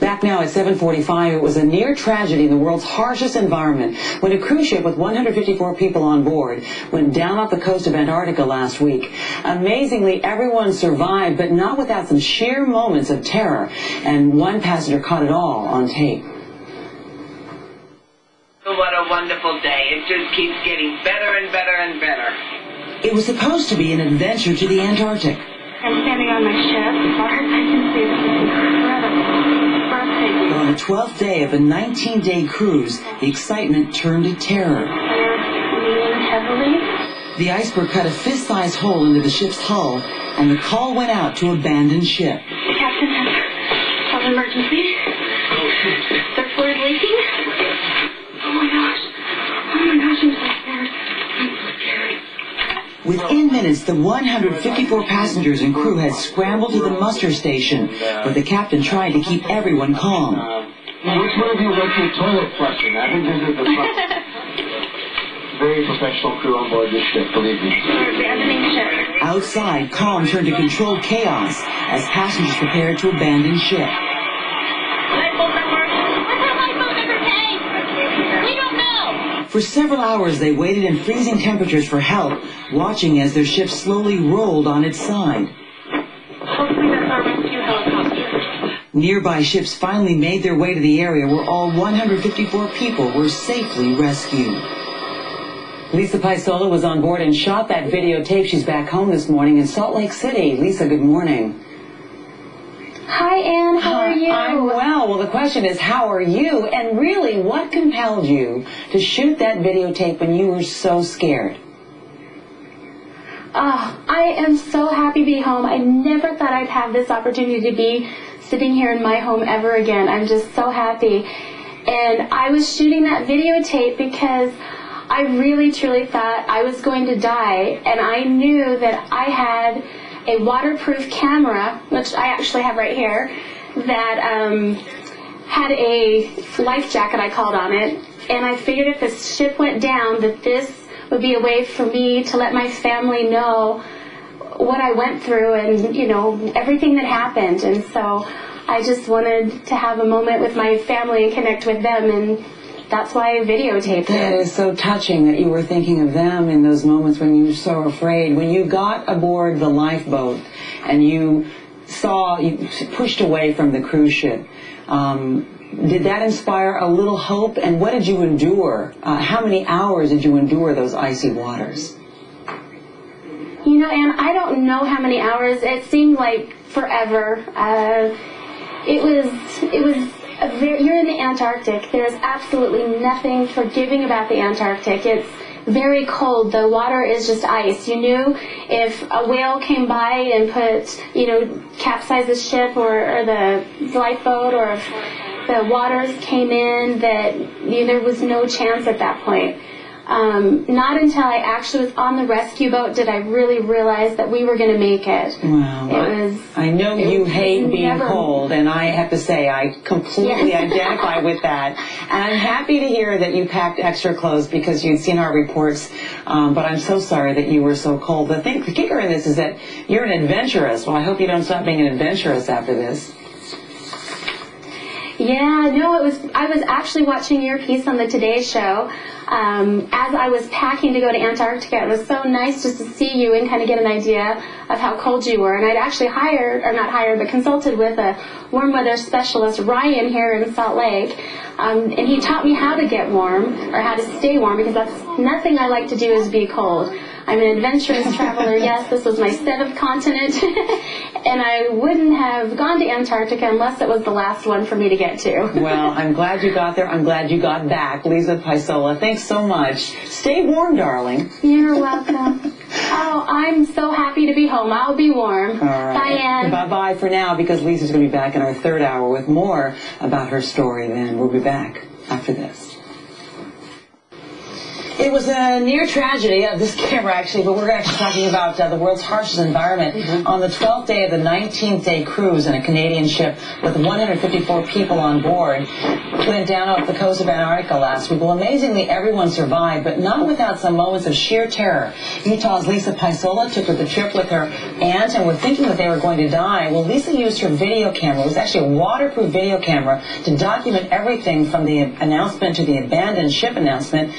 Back now at 7:45, it was a near tragedy in the world's harshest environment when a cruise ship with 154 people on board went down off the coast of Antarctica last week. Amazingly, everyone survived, but not without some sheer moments of terror, and one passenger caught it all on tape. What a wonderful day. It just keeps getting better and better and better. It was supposed to be an adventure to the Antarctic. I'm standing on my ship. As far as I can see, this is incredible. Breathtaking. But on the 12th day of a 19-day cruise, the excitement turned to terror. Leaning heavily. The iceberg cut a fist-sized hole into the ship's hull, and the call went out to abandon ship. The captain has an emergency. Their floor is leaking. Oh my gosh, I'm so scared. I'm so scared. Within minutes, the 154 passengers and crew had scrambled to the muster station, where the captain tried to keep everyone calm. Which one of you went to the toilet flushing? I think this is the very professional crew on board this ship, believe me. We're abandoning ship. Outside, calm turned to controlled chaos as passengers prepared to abandon ship. For several hours, they waited in freezing temperatures for help, watching as their ship slowly rolled on its side. Hopefully that's our rescue helicopter. Nearby ships finally made their way to the area where all 154 people were safely rescued. Lisa Paisola was on board and shot that videotape. She's back home this morning in Salt Lake City. Lisa, good morning. Hi, Ann. How are you? I'm well. Well, the question is, how are you? And really, what compelled you to shoot that videotape when you were so scared? I am so happy to be home. I never thought I'd have this opportunity to be sitting here in my home ever again. I'm just so happy. And I was shooting that videotape because I really, truly thought I was going to die. And I knew that I had a waterproof camera, which I actually have right here, that had a life jacket, I called on it, and I figured if the ship went down that this would be a way for me to let my family know what I went through and, you know, everything that happened. And so I just wanted to have a moment with my family and connect with them, and that's why I videotaped it. That is so touching that you were thinking of them in those moments when you were so afraid. When you got aboard the lifeboat and you pushed away from the cruise ship, did that inspire a little hope? And what did you endure? How many hours did you endure those icy waters? You know, Ann, I don't know how many hours. It seemed like forever. You're in the Antarctic. There's absolutely nothing forgiving about the Antarctic. It's very cold. The water is just ice. You knew if a whale came by and capsized the ship or the lifeboat, or if the waters came in, that there was no chance at that point. Not until I actually was on the rescue boat did I really realize that we were going to make it. Wow. I know you hate being cold, and I have to say I completely identify with that. And I'm happy to hear that you packed extra clothes because you'd seen our reports, but I'm so sorry that you were so cold. The kicker in this is that you're an adventurous. Well, I hope you don't stop being an adventurous after this. Yeah, no, I was actually watching your piece on the Today Show as I was packing to go to Antarctica. It was so nice just to see you and kind of get an idea of how cold you were. And I'd actually consulted with a warm weather specialist, Ryan, here in Salt Lake. And he taught me how to get warm, or how to stay warm, because that's nothing I like to do is be cold. I'm an adventurous traveler. Yes, this was my 7th continent, and I wouldn't have gone to Antarctica unless it was the last one for me to get to. Well, I'm glad you got there. I'm glad you got back. Lisa Paisola, thanks so much. Stay warm, darling. You're welcome. Oh, I'm so happy to be home. I'll be warm. All right. Bye, Ann. Bye-bye for now, because Lisa's going to be back in our 3rd hour with more about her story. Then we'll be back after this. It was a near tragedy of this camera, actually, but we're actually talking about the world's harshest environment. On the 12th day of the 19th day cruise in a Canadian ship with 154 people on board, went down off the coast of Antarctica last week. Well, amazingly, everyone survived, but not without some moments of sheer terror. Utah's Lisa Paisola took the trip with her aunt and were thinking that they were going to die. Well, Lisa used her video camera. It was actually a waterproof video camera to document everything from the announcement to the abandoned ship announcement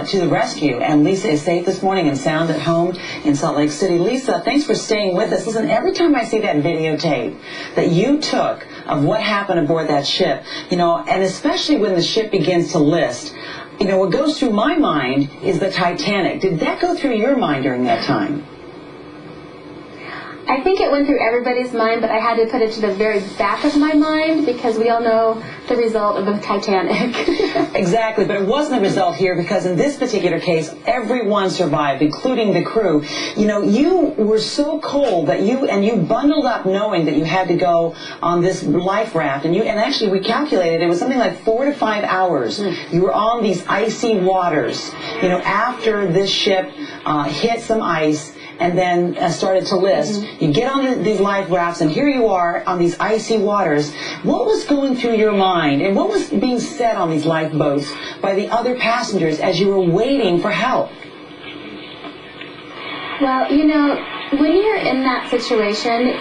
to the rescue. And Lisa is safe this morning and sound at home in Salt Lake City. Lisa, thanks for staying with us. Listen, every time I see that videotape that you took of what happened aboard that ship, you know, and especially when the ship begins to list, you know, what goes through my mind is the Titanic. Did that go through your mind during that time? I think it went through everybody's mind, but I had to put it to the very back of my mind because we all know the result of the Titanic. Exactly, but it wasn't the result here because in this particular case, everyone survived, including the crew. You know, you were so cold that you bundled up knowing that you had to go on this life raft, and actually we calculated it was something like 4 to 5 hours. You were on these icy waters, you know, after this ship hit some ice and then started to list. You get on these life rafts, and here you are on these icy waters. What was going through your mind, and what was being said on these lifeboats by the other passengers as you were waiting for help? Well, you know, when you're in that situation,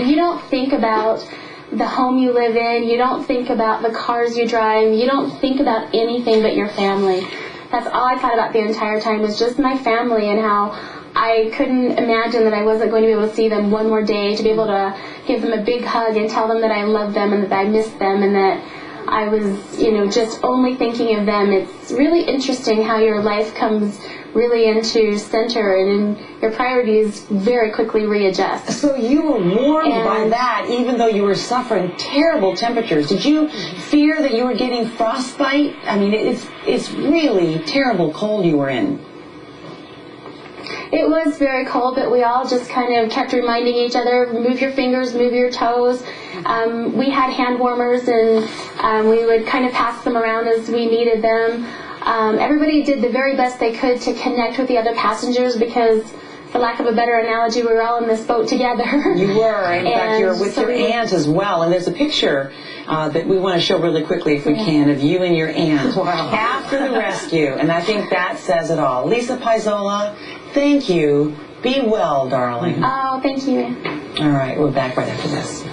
you don't think about the home you live in, you don't think about the cars you drive, you don't think about anything but your family. That's all I thought about the entire time, was just my family and how I couldn't imagine that I wasn't going to be able to see them one more day, to be able to give them a big hug and tell them that I love them and that I miss them and that I was, you know, just only thinking of them. It's really interesting how your life comes really into center and your priorities very quickly readjust. So you were warmed by that, even though you were suffering terrible temperatures. Did you fear that you were getting frostbite? I mean, it's really terrible cold you were in. It was very cold, but we all just kind of kept reminding each other, move your fingers, move your toes. We had hand warmers, and we would kind of pass them around as we needed them. Everybody did the very best they could to connect with the other passengers because, for lack of a better analogy, we were all in this boat together. You were. In fact, you were with your aunt as well. And there's a picture that we want to show really quickly, if we can, of you and your aunt after the rescue. And I think that says it all. Lisa Paisola, thank you. Be well, darling. Oh, thank you. All right, we're back right after this.